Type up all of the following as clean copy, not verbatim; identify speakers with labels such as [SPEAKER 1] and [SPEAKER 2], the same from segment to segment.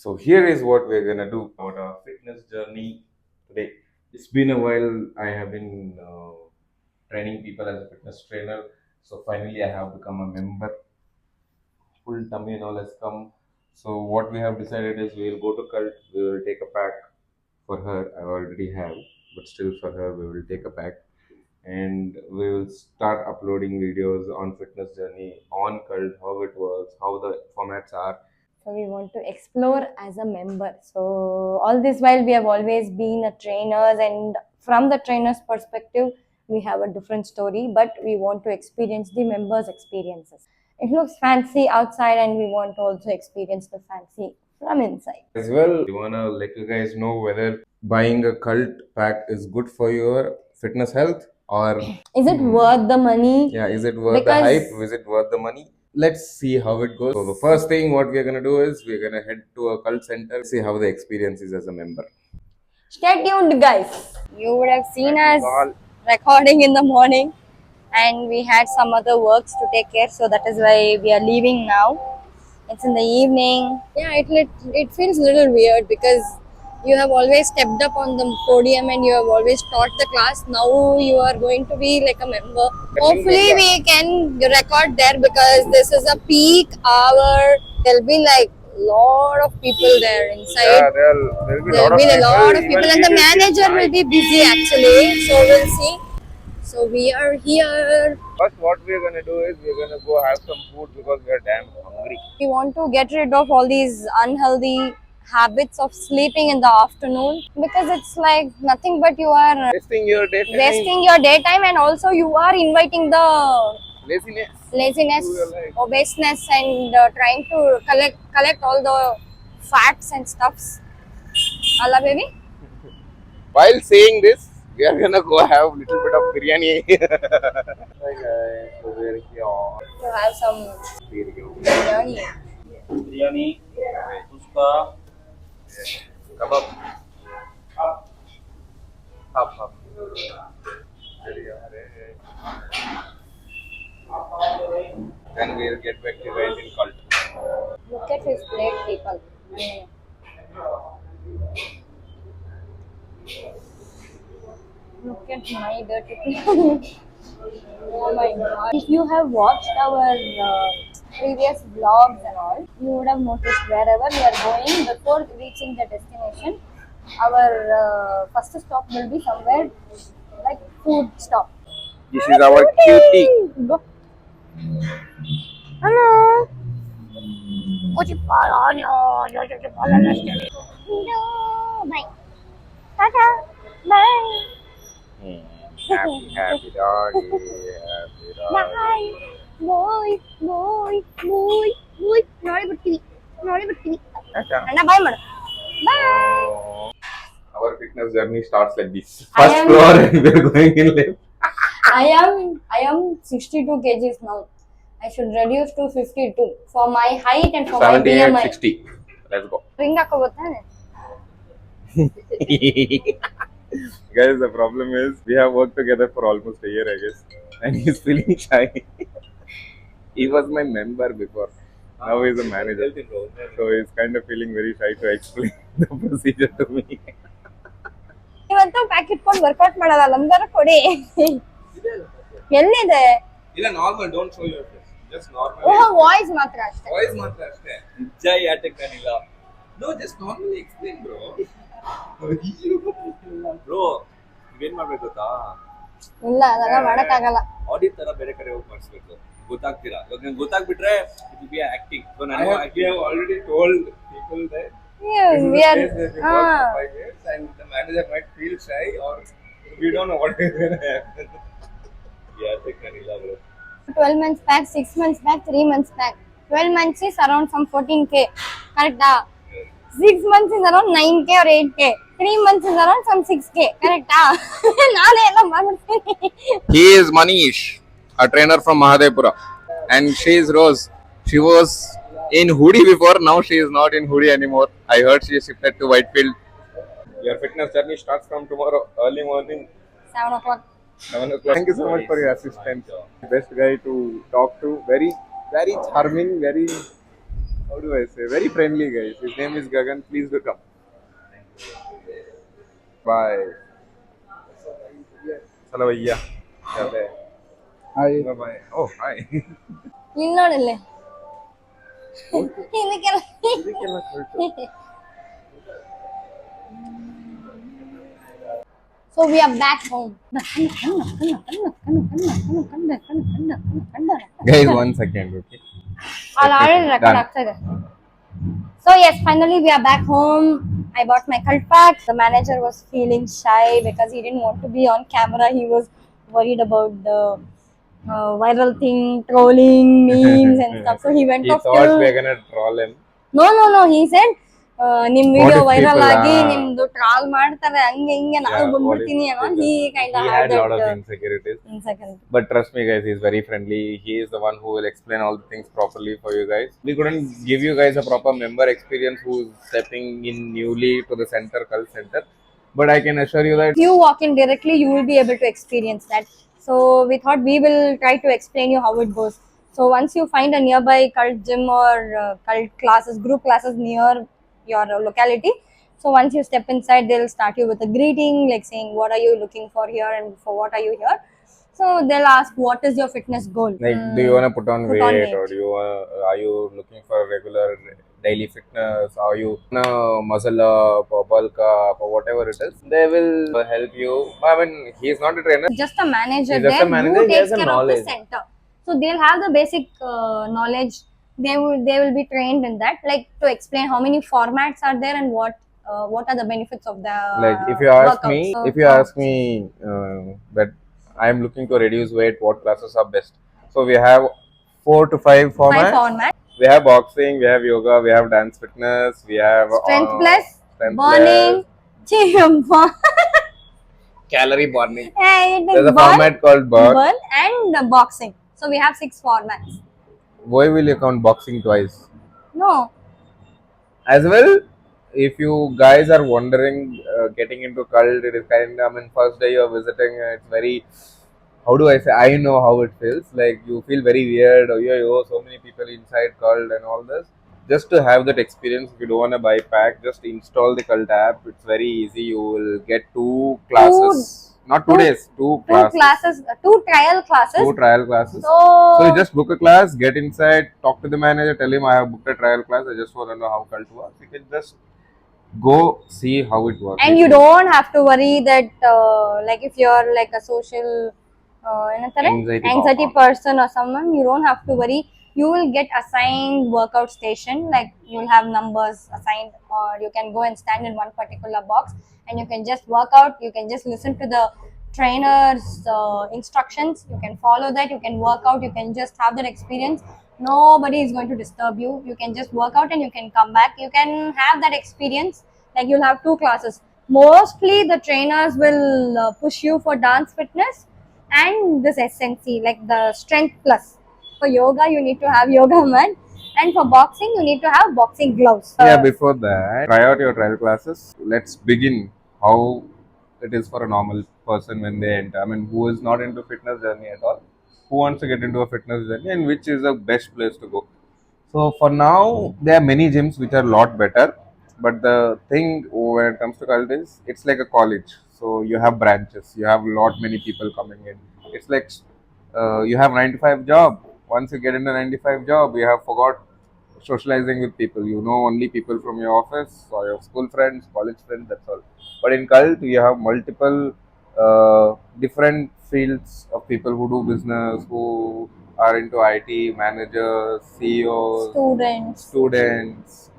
[SPEAKER 1] So here is what we're gonna do about our fitness journey today. It's been a while. I have been training people as a fitness trainer. So finally, I have become a member. Full tummy and all has come. So what we have decided is we will go to cult. We will take a pack for her. I already have, but still for her we will take a pack, and we will start uploading videos on fitness journey, on cult, how it works, how the formats are.
[SPEAKER 2] So we want to explore as a member. So all this while we have always been a trainers, and from the trainer's perspective, we have a different story, but we want to experience the members' experiences. It looks fancy outside, and we want to also experience the fancy from inside.
[SPEAKER 1] As well, we wanna let you guys know whether buying a cult pack is good for your fitness health, or
[SPEAKER 2] Is it worth the money?
[SPEAKER 1] yeah, is it worth the
[SPEAKER 2] Because
[SPEAKER 1] hype? Is it worth the money? Let's see how it goes. So the first thing what we're gonna do is we're gonna head to a cult center, see how the experience is as a member.
[SPEAKER 2] stay tuned, guys. You would have seen us recording in the morning, and we had some other works to take care, so that is why we are leaving now. It's in the evening. Yeah, it feels a little weird because you have always stepped up on the podium and you have always taught the class. Now you are going to be like a member. Hopefully we can record there because this is a peak hour. There'll be like lot of people there inside.
[SPEAKER 1] Yeah, there'll be
[SPEAKER 2] There'll be a lot of people, and the
[SPEAKER 1] Even
[SPEAKER 2] manager will be busy actually. So we'll see. So we are here.
[SPEAKER 1] first, what we're gonna do is we're gonna go have some food because we are damn hungry.
[SPEAKER 2] We want to get rid of all these unhealthy habits of sleeping in the afternoon, because it's like nothing but you are
[SPEAKER 1] Wasting your daytime.
[SPEAKER 2] wasting your daytime, and also you are inviting the
[SPEAKER 1] Laziness.
[SPEAKER 2] laziness,
[SPEAKER 1] To your life.
[SPEAKER 2] obeseness, and trying to collect all the fats and stuffs. Allah baby.
[SPEAKER 1] While saying this, we are gonna go have little bit of biryani. Hi guys, so we're here.
[SPEAKER 2] To have some biryani.
[SPEAKER 3] Biryani उसका
[SPEAKER 1] Kebab. Half. Then we'll get back to you guys in cult.
[SPEAKER 2] Look at his plate, people. Look at my dirty plate. Oh my god. If you have watched our previous vlogs and all, you would have noticed wherever we are going, before reaching the destination, our first stop will be somewhere like food stop.
[SPEAKER 1] This is our cutie.
[SPEAKER 2] Go. Hello. No, bye. Tata. Bye.
[SPEAKER 1] Happy doggy. Happy doggy.
[SPEAKER 2] Bye. Boy. ನೋಡಿ ಬಿಡ್ತೀವಿ. ಅಣ್ಣ ಬಾಯ್ ಮಾಡು. Bye.
[SPEAKER 1] Our fitness journey starts like this.
[SPEAKER 2] I
[SPEAKER 1] First
[SPEAKER 2] am-
[SPEAKER 1] floor and we're going in left.
[SPEAKER 2] I am 62 kgs now. I should reduce to 52 for my height and for my
[SPEAKER 1] 78,
[SPEAKER 2] BMI.
[SPEAKER 1] 60. Let's go.
[SPEAKER 2] Ring ಹಾಕೋಬೋತಾನೆ?
[SPEAKER 1] Guys, the problem is we have worked together for almost a year, I guess, and he's feeling shy. He was my member before. Now he's a manager, so he's kind of feeling very shy to explain the procedure to me.
[SPEAKER 2] ಇವತ್ತು pack ಇಟ್ಕೊಂಡು workout ಮಾಡಲ್ಲ, ನಮ್ಗಾರ ಕೊಡಿ. ಎಲ್ಲಿದೆ?
[SPEAKER 3] ಇಲ್ಲ normal don't show your face just normal
[SPEAKER 2] ಓಹೋ, voice ಮಾತ್ರ ಅಷ್ಟೇ.
[SPEAKER 3] ವಾಯ್ಸ್ ಮಾತ್ರ ಅಷ್ಟೇ ನಿಜ ಯಾಟಕ್ಕಾನಿಲ್ಲ no just normally explain bro bro ನೀವೇನ್ ಮಾಡ್ಬೇಕು ಗೊತ್ತಾ
[SPEAKER 2] ಇಲ್ಲ, ಅದೆಲ್ಲ ಮಾಡಕ್ಕಾಗಲ್ಲ.
[SPEAKER 3] ಆಡಿಟ್ ತರ ಬೇರೆ ಕಡೆ ಹೋಗಿ ಮಾಡಿಸ್ಬೇಕು ಗೊತ್ತಾಗ್ತೀರಾ ಇವಾಗ ನಂಗೆ ಗೊತ್ತಾಗ್ಬಿಟ್ರೆ it will be acting so ನಾನು
[SPEAKER 1] We have already told people that
[SPEAKER 2] Yeah,
[SPEAKER 1] this is
[SPEAKER 2] we
[SPEAKER 1] the
[SPEAKER 2] are
[SPEAKER 1] place where we work for 5 years, and the manager might feel shy, or we don't know what is going to happen.
[SPEAKER 3] ಯಾಟಕ್ಕಾನಿಲ್ಲ bro
[SPEAKER 2] 12 months back, 6 months back, 3 months back. 12 months is around some 14k. Correcta? 6 months is around 9k or 8k. 3 months is around some 6k. Correcta? ನಾನೇ ಎಲ್ಲ ಮಾಡ್ಬಿಡ್ತೀನಿ.
[SPEAKER 1] He is Manish, a trainer from Mahadevpura, and she is Rose. She was in hoodie before, now she is not in hoodie anymore. I heard she is shifted to Whitefield. Your fitness journey starts from tomorrow, early morning,
[SPEAKER 2] 7 o'clock.
[SPEAKER 1] 7 o'clock. Thank you so much for your assistance. Best guy to talk to. Very charming, very
[SPEAKER 3] how do I say? Very friendly guys. His name is Gagan. Please do come. Bye. Hello, भैया. क्या है? Hi. Bye bye. Oh, hi.
[SPEAKER 2] ಇಲ್ಲಿ ನೋಡಲ್ಲೇ ಇದಕ್ಕೆಲ್ಲ
[SPEAKER 3] ಇದಕ್ಕೆಲ್ಲ ಹೊರಟು.
[SPEAKER 2] So we are back home.
[SPEAKER 1] Guys, 1 second, okay?
[SPEAKER 2] I'll already record
[SPEAKER 1] Done.
[SPEAKER 2] after that. So yes, finally we are back home. I bought my cult pack. The manager was feeling shy because he didn't want to be on camera. He was worried about the viral thing, trolling, memes and stuff. So he went
[SPEAKER 1] He
[SPEAKER 2] off
[SPEAKER 1] thought
[SPEAKER 2] till...
[SPEAKER 1] we are gonna troll him.
[SPEAKER 2] No. He said, ನಿಮ್ video
[SPEAKER 1] if
[SPEAKER 2] viral
[SPEAKER 1] people
[SPEAKER 2] ಆಗಿ
[SPEAKER 1] are-
[SPEAKER 2] ನಿಮ್ದು trawl ಮಾಡ್ತಾರೆ ಹಂಗೆ ಹಿಂಗೆ ನಾನು
[SPEAKER 1] Yeah,
[SPEAKER 2] ಬಂದ್ಬಿಡ್ತೀನಿ
[SPEAKER 1] what if
[SPEAKER 2] ಅನ್ನೋ he kind of
[SPEAKER 1] He
[SPEAKER 2] had
[SPEAKER 1] had a lot
[SPEAKER 2] that
[SPEAKER 1] of insecurities.
[SPEAKER 2] insecurity.
[SPEAKER 1] But trust me, guys, he's very friendly. He is the one who will explain all the things properly for you guys. We couldn't give you guys a proper member experience who's stepping in newly to the center, cult center. But I can assure you that
[SPEAKER 2] If you walk in directly, you will be able to experience that. So we thought we will try to explain you how it goes. So once you find a nearby cult gym or cult classes, group classes near your locality, so once you step inside, they'll start you with a greeting, like saying, "What are you looking for here, and for what are you here?" So they'll ask, "What is your fitness goal?"
[SPEAKER 1] like, do you want to put on
[SPEAKER 2] Put
[SPEAKER 1] weight,
[SPEAKER 2] on weight.
[SPEAKER 1] or do you are you looking for regular daily fitness? Are you muscle up or bulk up or whatever it is? They will help you. I mean, he's not a trainer.
[SPEAKER 2] Just a manager
[SPEAKER 1] He's just
[SPEAKER 2] there
[SPEAKER 1] a manager,
[SPEAKER 2] who
[SPEAKER 1] he
[SPEAKER 2] takes
[SPEAKER 1] has a
[SPEAKER 2] care of the
[SPEAKER 1] knowledge.
[SPEAKER 2] center. So they'll have the basic knowledge. They will be trained in that, like to explain how many formats are there and what are the benefits of the
[SPEAKER 1] Like, if you ask
[SPEAKER 2] workouts.
[SPEAKER 1] me,
[SPEAKER 2] So,
[SPEAKER 1] if you ask me that I am looking to reduce weight, what classes are best? So we have 4 to 5 formats.
[SPEAKER 2] 5 formats:
[SPEAKER 1] We have boxing, we have yoga, we have dance fitness, we have
[SPEAKER 2] strength plus,
[SPEAKER 1] strength
[SPEAKER 2] burning,
[SPEAKER 1] calorie burning.
[SPEAKER 2] it is
[SPEAKER 1] There's a
[SPEAKER 2] burn,
[SPEAKER 1] format called burn.
[SPEAKER 2] burn and boxing. So we have 6 formats.
[SPEAKER 1] Why will you count boxing twice?
[SPEAKER 2] No,
[SPEAKER 1] As well, if you guys are wondering, getting into cult, it is kind of, I mean, first day you're visiting, it's very, how do I say, I know how it feels. Like, you feel very weird, oh, yeah, oh, so many people inside cult and all this. Just to have that experience, if you don't want to buy pack, just install the cult app. It's very easy. You will get 2 classes. Not 2 days, 2 classes.
[SPEAKER 2] 2 trial classes.
[SPEAKER 1] 2 trial classes.
[SPEAKER 2] So
[SPEAKER 1] So you just book a class, get inside, talk to the manager, tell him I have booked a trial class. I just want to know how cult works. You can just go see how it works.
[SPEAKER 2] and you don't have to worry that like if you're like a social anxiety person or someone, you don't have to worry. You will get assigned workout station, like you'll have numbers assigned, or you can go and stand in one particular box and you can just work out. You can just listen to the trainer's instructions. You can follow that, you can work out, you can just have that experience. Nobody is going to disturb you. You can just work out and you can come back. You can have that experience. Like, you'll have 2 classes. Mostly the trainers will push you for dance fitness and this SNC, like the strength plus. For yoga, you need to have yoga mat, and for boxing, you need to have boxing gloves.
[SPEAKER 1] Yeah, before that, try out your trial classes. Let's begin how it is for a normal person when they enter. I mean, who is not into fitness journey at all, who wants to get into a fitness journey, and which is the best place to go. So for now, there are many gyms which are a lot better. But the thing when it comes to cult is, it's like a college. So you have branches. You have a lot many people coming in. It's like you have 9 to 5 job. Once you get into 9 to 5 job, you have forgot socializing with people. You know only people from your office or your school friends, college friends. That's all. But in cult, you have multiple different fields of people who do business, who are into IT, managers, CEOs, students,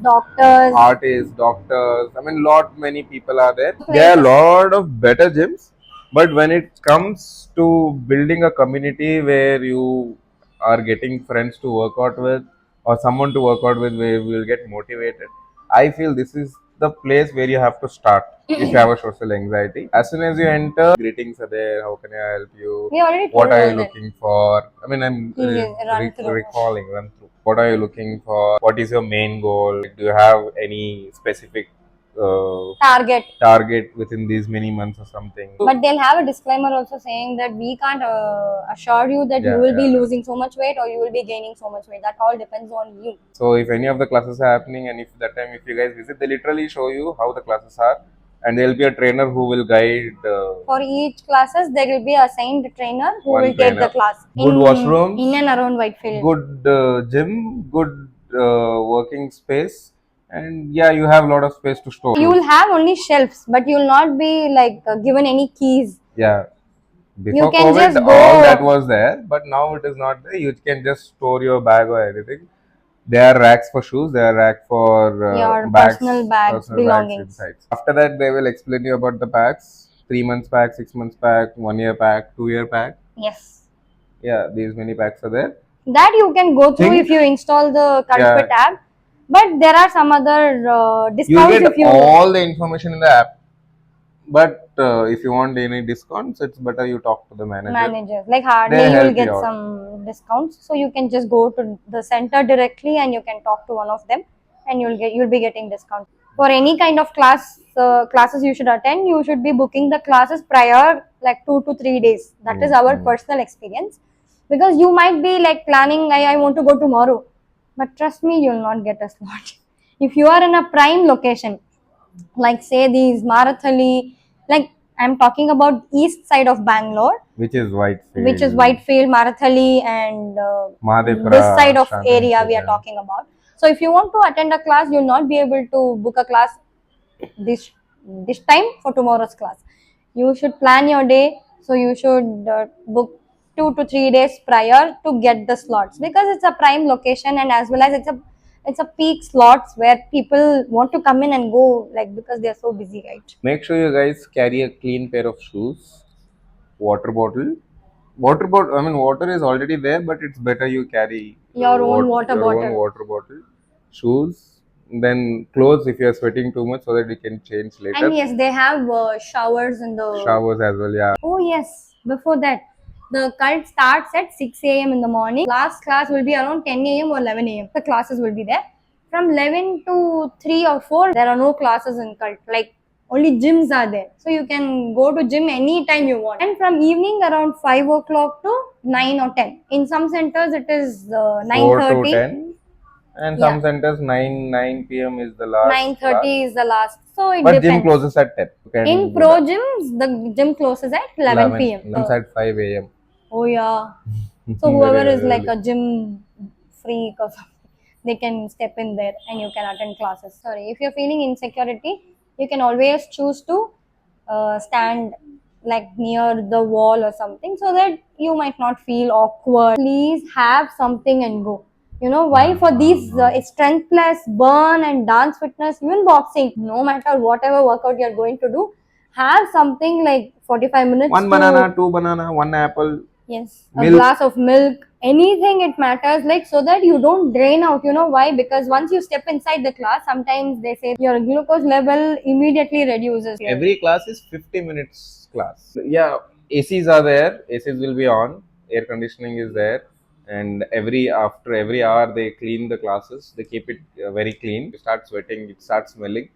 [SPEAKER 2] Doctors,
[SPEAKER 1] artists, doctors. I mean, lot many people are there. There are a lot of better gyms, but when it comes to building a community where you are getting friends to work out with, or someone to work out with, where you will get motivated, I feel this is the place where you have to start if you have a social anxiety. As soon as you enter, greetings are there. How can I help you?
[SPEAKER 2] we already told
[SPEAKER 1] What are you
[SPEAKER 2] all that.
[SPEAKER 1] looking for? I mean, I'm
[SPEAKER 2] Run through.
[SPEAKER 1] recalling, run through. What are you looking for? What is your main goal? Do you have any specific target within these many months or something.
[SPEAKER 2] But they'll have a disclaimer also saying that we can't assure you that you
[SPEAKER 1] Yeah,
[SPEAKER 2] will be
[SPEAKER 1] yeah.
[SPEAKER 2] losing so much weight or you will be gaining so much weight. That all depends on you.
[SPEAKER 1] So if any of the classes are happening, and if that time if you guys visit, they literally show you how the classes are, and there will be a trainer who will guide.
[SPEAKER 2] For each classes, there will be a assigned trainer who
[SPEAKER 1] One
[SPEAKER 2] will take the
[SPEAKER 1] trainer.
[SPEAKER 2] class.
[SPEAKER 1] Good washrooms.
[SPEAKER 2] In and around Whitefield.
[SPEAKER 1] Good gym, good working space, and yeah, you have a lot of space to store.
[SPEAKER 2] You will have only shelves, but you will not be like given any keys.
[SPEAKER 1] Yeah. Before
[SPEAKER 2] can
[SPEAKER 1] COVID,
[SPEAKER 2] just go-
[SPEAKER 1] all that was there, but now it is not there. You can just store your bag or anything. There are racks for shoes. There are racks for
[SPEAKER 2] Your
[SPEAKER 1] bags,
[SPEAKER 2] personal bags, belongings.
[SPEAKER 1] inside. After that, they will explain you about the packs: 3 months pack, 6 months pack, 1 year pack, 2 year pack.
[SPEAKER 2] Yes.
[SPEAKER 1] Yeah, these many packs are there.
[SPEAKER 2] That you can go through
[SPEAKER 1] Think-
[SPEAKER 2] if you install the
[SPEAKER 1] Yeah.
[SPEAKER 2] Cultfit app. But there are some other
[SPEAKER 1] You
[SPEAKER 2] discounts
[SPEAKER 1] get
[SPEAKER 2] if you
[SPEAKER 1] all the information in the app. But if you want any discounts, it's better you talk to the manager.
[SPEAKER 2] managers. Like hardly
[SPEAKER 1] They
[SPEAKER 2] you will
[SPEAKER 1] help
[SPEAKER 2] get
[SPEAKER 1] you out.
[SPEAKER 2] some discounts. So you can just go to the center directly and you can talk to one of them and you'll be getting discount. For any kind of classes you should attend, you should be booking the classes prior like 2 to 3 days. That is our personal experience. Because you might be like planning, I want to go tomorrow. But trust me, you'll not get a slot. If you are in a prime location, like say these Marathali, like I'm talking about east side of Bangalore,
[SPEAKER 1] Which is Whitefield.
[SPEAKER 2] Whitefield, Marathali, and
[SPEAKER 1] Mahadevapura,
[SPEAKER 2] this side of
[SPEAKER 1] Shanti,
[SPEAKER 2] area we are
[SPEAKER 1] yeah.
[SPEAKER 2] talking about. So if you want to attend a class, you'll not be able to book a class this time for tomorrow's class. You should plan your day. So you should book 2 to 3 days prior to get the slots because it's a prime location and as well as it's a peak slots where people want to come in and go like because they are so busy, right?
[SPEAKER 1] Make sure you guys carry a clean pair of shoes, water bottle. I mean, water is already there, but it's better you carry
[SPEAKER 2] Your own water bottle.
[SPEAKER 1] own water bottle, shoes, then clothes if you are sweating too much, so that you can change later.
[SPEAKER 2] And yes, they have showers in the
[SPEAKER 1] Showers as well, yeah.
[SPEAKER 2] Oh yes, before that, the cult starts at 6 a.m. in the morning. Last class will be around 10 a.m. or 11 a.m. The classes will be there. From 11 to 3 or 4, there are no classes in cult. Like only gyms are there. So you can go to gym anytime you want. And from evening around 5 o'clock to 9 or 10. In some centers it is
[SPEAKER 1] 4 to
[SPEAKER 2] 9:30.
[SPEAKER 1] 10. And
[SPEAKER 2] Yeah.
[SPEAKER 1] some centers 9 p.m. is the last.
[SPEAKER 2] 9:30 is the last. So it
[SPEAKER 1] But
[SPEAKER 2] depends.
[SPEAKER 1] gym closes at 10. You can
[SPEAKER 2] In
[SPEAKER 1] do
[SPEAKER 2] pro
[SPEAKER 1] that.
[SPEAKER 2] gyms, the gym closes at 11 p.m.
[SPEAKER 1] Comes at 5 a.m.
[SPEAKER 2] Oh yeah. So whoever
[SPEAKER 1] Very
[SPEAKER 2] is like
[SPEAKER 1] early.
[SPEAKER 2] a gym freak or something, they can step in there and you can attend classes. Sorry, if you're feeling insecurity, you can always choose to stand like near the wall or something so that you might not feel awkward. Please have something and go. You know why? For these strength plus, burn and dance fitness, even boxing, no matter whatever workout you're going to do, have something like 45 minutes.
[SPEAKER 1] One
[SPEAKER 2] to-
[SPEAKER 1] banana, 2 banana, 1 apple.
[SPEAKER 2] Yes, a
[SPEAKER 1] Milk.
[SPEAKER 2] glass of milk, anything it matters, like so that you don't drain out. You know why? Because once you step inside the class, sometimes they say your glucose level immediately reduces.
[SPEAKER 1] Every class is 50 minutes class. Yeah, ACs are there. ACs will be on. Air conditioning is there. And after every hour they clean the classes. They keep it very clean. You start sweating, it starts smelling.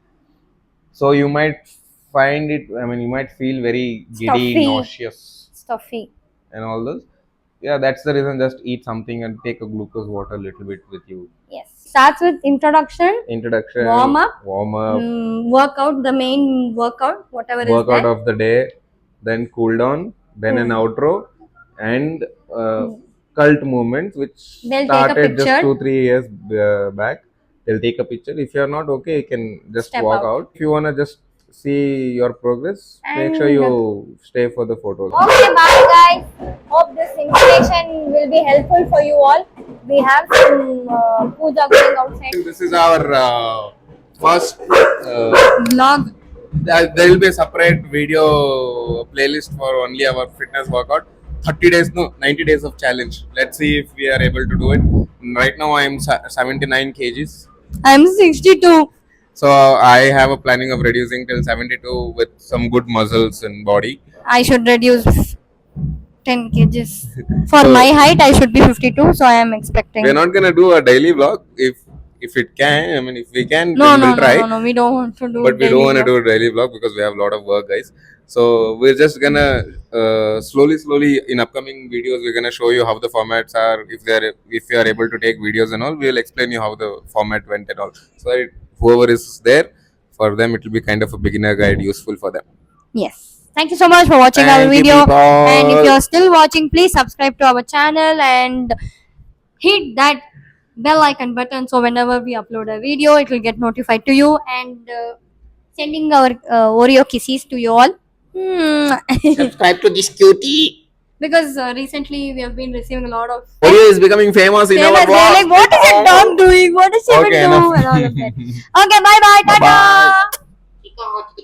[SPEAKER 1] So you might find it. I mean, you might feel very giddy,
[SPEAKER 2] Stuffy.
[SPEAKER 1] nauseous,
[SPEAKER 2] Stuffy.
[SPEAKER 1] and all those. Yeah, that's the reason. Just eat something and take a glucose water a little bit with you.
[SPEAKER 2] Yes. Starts with introduction,
[SPEAKER 1] Introduction,
[SPEAKER 2] warm up,
[SPEAKER 1] workout,
[SPEAKER 2] the main workout, whatever is
[SPEAKER 1] workout
[SPEAKER 2] there.
[SPEAKER 1] of the day, then cool down, then an outro, and cult movements which
[SPEAKER 2] They'll take a
[SPEAKER 1] started just
[SPEAKER 2] picture.
[SPEAKER 1] 2-3 years back. They'll take a picture. If you're not okay, you can just
[SPEAKER 2] Step
[SPEAKER 1] walk
[SPEAKER 2] out.
[SPEAKER 1] out. If you wanna just see your progress, make sure
[SPEAKER 2] And-
[SPEAKER 1] you stay for the photos.
[SPEAKER 2] Okay, bye guys. Hope this information will be helpful for you all. We have some puja going outside.
[SPEAKER 1] This is our first.
[SPEAKER 2] Vlog.
[SPEAKER 1] There will be a separate video playlist for only our fitness workout. 30 days, no, 90 days of challenge. Let's see if we are able to do it. Right now, I am 79 kgs.
[SPEAKER 2] I'm 62.
[SPEAKER 1] So I have a planning of reducing till 72 with some good muscles and body.
[SPEAKER 2] I should reduce 10 kgs. For
[SPEAKER 1] So-
[SPEAKER 2] my height, I should be 52. So I am expecting.
[SPEAKER 1] We're not gonna do a daily vlog. If
[SPEAKER 4] if it can, I mean, if we can,
[SPEAKER 2] No,
[SPEAKER 4] then
[SPEAKER 2] no,
[SPEAKER 4] we'll try.
[SPEAKER 2] no. We don't want to do.
[SPEAKER 4] But we
[SPEAKER 2] daily
[SPEAKER 4] don't want to
[SPEAKER 2] vlog.
[SPEAKER 4] do a daily vlog because we have a lot of work, guys. So we're just gonna slowly in upcoming videos we're gonna show you how the formats are. If you are able to take videos and all, we'll explain you how the format went and all. So that whoever is there, for them it will be kind of a beginner guide, useful for them.
[SPEAKER 2] Yes. Thank you so much for watching our
[SPEAKER 4] Thank you,
[SPEAKER 2] video.
[SPEAKER 4] people.
[SPEAKER 2] And if you're still watching, please subscribe to our channel and hit that bell icon button so whenever we upload a video, it will get notified to you. And sending our Oreo kisses to you all.
[SPEAKER 4] Subscribe to this cutie.
[SPEAKER 2] Because recently we have been receiving a lot of
[SPEAKER 4] Oreo is becoming famous in our
[SPEAKER 2] famous. They're
[SPEAKER 4] vlog.
[SPEAKER 2] like, what is that dog doing? What does she even
[SPEAKER 4] Okay,
[SPEAKER 2] do?
[SPEAKER 4] enough.
[SPEAKER 2] And all of that. Okay, bye bye. Tata.
[SPEAKER 4] Bye-bye.